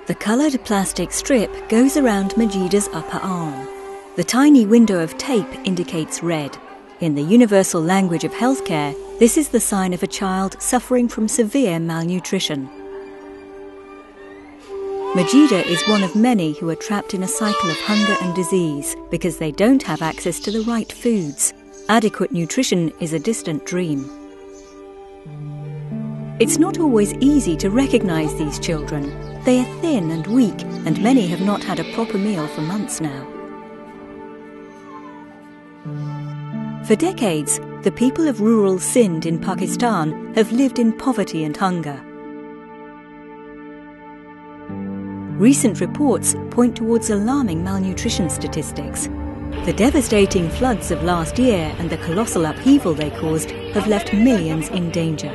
The coloured plastic strip goes around Majida's upper arm. The tiny window of tape indicates red. In the universal language of healthcare, this is the sign of a child suffering from severe malnutrition. Majida is one of many who are trapped in a cycle of hunger and disease because they don't have access to the right foods. Adequate nutrition is a distant dream. It's not always easy to recognise these children. They are thin and weak, and many have not had a proper meal for months now. For decades, the people of rural Sindh in Pakistan have lived in poverty and hunger. Recent reports point towards alarming malnutrition statistics. The devastating floods of last year and the colossal upheaval they caused have left millions in danger.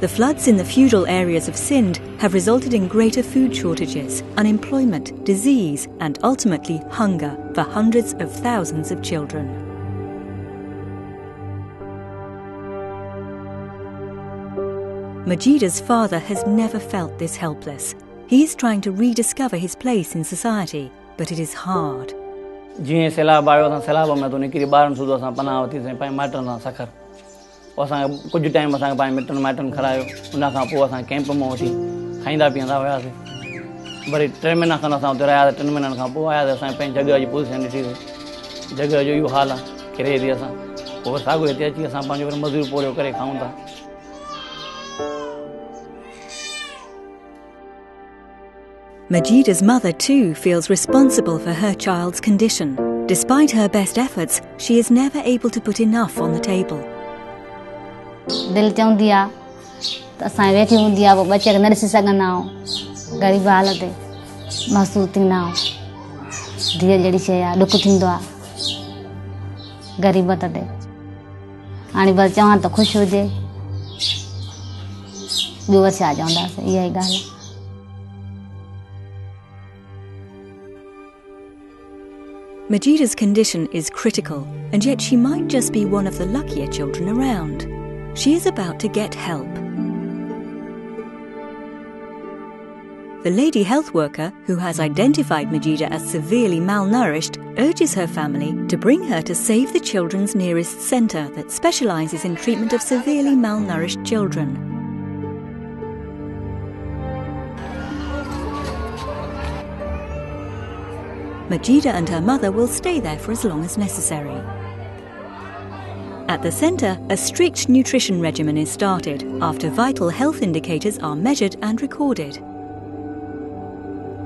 The floods in the feudal areas of Sindh have resulted in greater food shortages, unemployment, disease, and ultimately hunger for hundreds of thousands of children. Majida's father has never felt this helpless. He is trying to rediscover his place in society, but it is hard. कुछ time असां पाण mitten माइटन खरायो उन खां पोइ असां camp में वठी खाईंदा पीअंदा हुआसीं वरी 3 महीना खनि असां उते रहियासीं 3 महीननि खां पोइ आयासीं असां पंहिंजी जॻह जी पोज़ीशन ॾिठी जॻह जो इहो हाल आहे किरे थी असां पोइ साॻियो हिते अची असां पंहिंजो वरी मज़दूरी पोरियो करे खाऊं था. Majida's mother too feels responsible for her child's condition. Despite her best efforts, she is never able to put enough on the table. दिल चाहती है तो असां वेठी हूंदी आहे पोइ बचे न ॾिसी सघंदा आहियूं ग़रीब हालत महसूस थींदा आहियूं धीअ जहिड़ी शइ आहे ॾुख थींदो आहे ग़रीबत ते हाणे बसि चवां त ख़ुशि हुजे ॿियो वरी छा चवंदासीं इहा ई ॻाल्हि आहे. Majida's condition is critical, and yet she might just be one of the luckier children around. She is about to get help. The lady health worker, who has identified Majida as severely malnourished, urges her family to bring her to Save the Children's nearest centre that specialises in treatment of severely malnourished children. Majida and her mother will stay there for as long as necessary. At the centre, a strict nutrition regimen is started after vital health indicators are measured and recorded.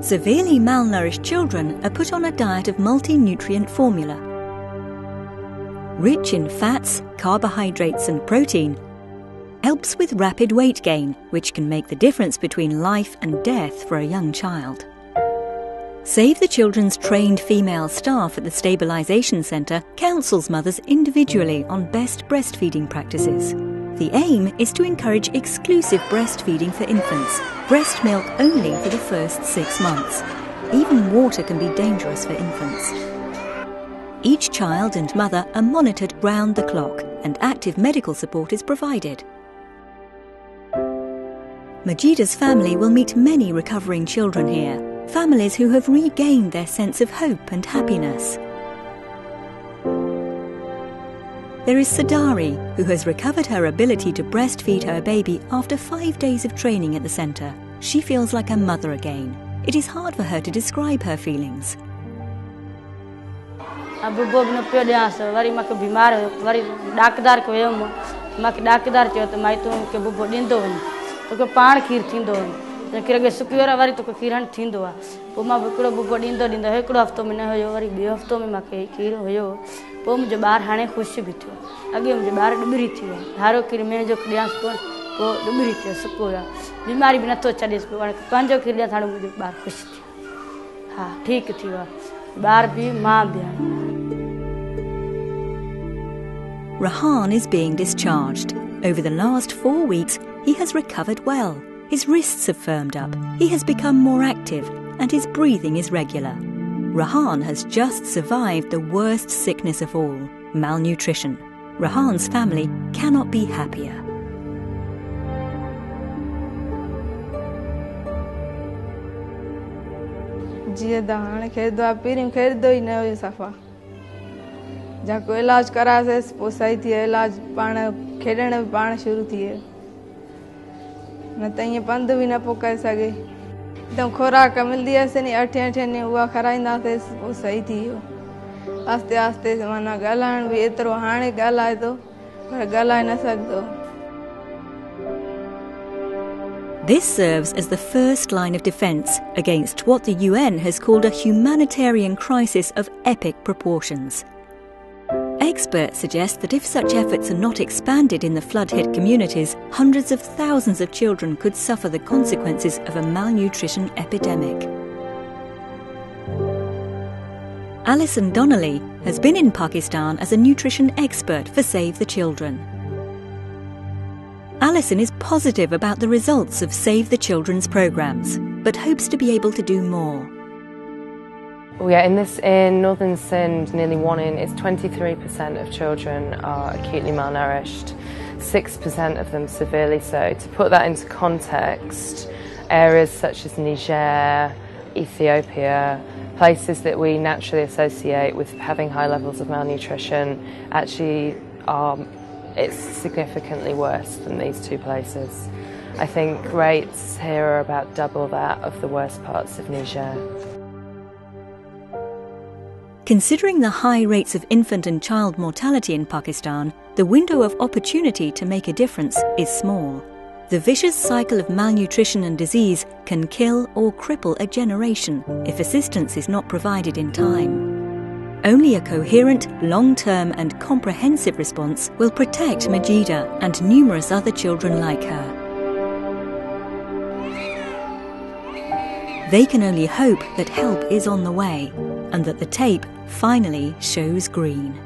Severely malnourished children are put on a diet of multi-nutrient formula. Rich in fats, carbohydrates and protein, helps with rapid weight gain, which can make the difference between life and death for a young child. Save the Children's trained female staff at the Stabilisation Centre counsels mothers individually on best breastfeeding practices. The aim is to encourage exclusive breastfeeding for infants, breast milk only for the first 6 months. Even water can be dangerous for infants. Each child and mother are monitored round the clock and active medical support is provided. Majida's family will meet many recovering children here. Families who have regained their sense of hope and happiness. There is Sadari, who has recovered her ability to breastfeed her baby after 5 days of training at the centre. She feels like a mother again. It is hard for her to describe her feelings. किरगे सुकियो वरी तो खीरन थींदो आहे पोइ मां हिकिड़ो बुबो ॾींदो हिकिड़ो हफ़्तो में न हुयो वरी ॿियो हफ़्तो में मूंखे खीर हुयो पोइ मुंहिंजो ॿारु हाणे ख़ुशि बि थियो अॻे मुंहिंजो ॿारु ॾुबरी थी वियो धारो खीर में जो ॾियांसि पोइ ॾुबरी थियो सुको आहे बीमारी बि नथो छॾेसि पियो हाणे पंहिंजो खीर ॾियां हाणे मुंहिंजो ॿारु ख़ुशि थियो हा ठीकु थी वियो आहे ॿारु बि मां बि Rahan is being discharged. Over the last 4 weeks, he has recovered well. His wrists have firmed up, he has become more active, and his breathing is regular. Rahan has just survived the worst sickness of all, malnutrition. Rahan's family cannot be happier. जीअं त हाणे खेॾंदो आहे, पहिरियों खेॾंदो ई न हुयो सफ़ा। जेको इलाज करायोसीं पोइ सही थी वियो, इलाज पाण खेॾण बि पाण शुरू थी वियो, न त ईअं पंधु बि न पियो करे सघे। एकदमि खुराक मिलंदी हुअसि नी 8 ॾींहं उहा खाराईंदासीं पोइ सही थी वियो। आस्ते आस्ते माना ॻाल्हाइण बि एतिरो हाणे ॻाल्हाए थो पर ॻाल्हाए न सघंदो। This serves as the first line of defence against what the UN has called a humanitarian crisis of epic proportions. Experts suggest that if such efforts are not expanded in the flood-hit communities, hundreds of thousands of children could suffer the consequences of a malnutrition epidemic. Alison Donnelly has been in Pakistan as a nutrition expert for Save the Children. Alison is positive about the results of Save the Children's programmes, but hopes to be able to do more. In northern Sindh, nearly 23% of children are acutely malnourished, 6% of them severely so. To put that into context, areas such as Niger, Ethiopia, places that we naturally associate with having high levels of malnutrition, actually it's significantly worse than these two places. I think rates here are about double that of the worst parts of Niger. Considering the high rates of infant and child mortality in Pakistan, the window of opportunity to make a difference is small. The vicious cycle of malnutrition and disease can kill or cripple a generation if assistance is not provided in time. Only a coherent, long-term and comprehensive response will protect Majida and numerous other children like her. They can only hope that help is on the way and that the tape finally shows green.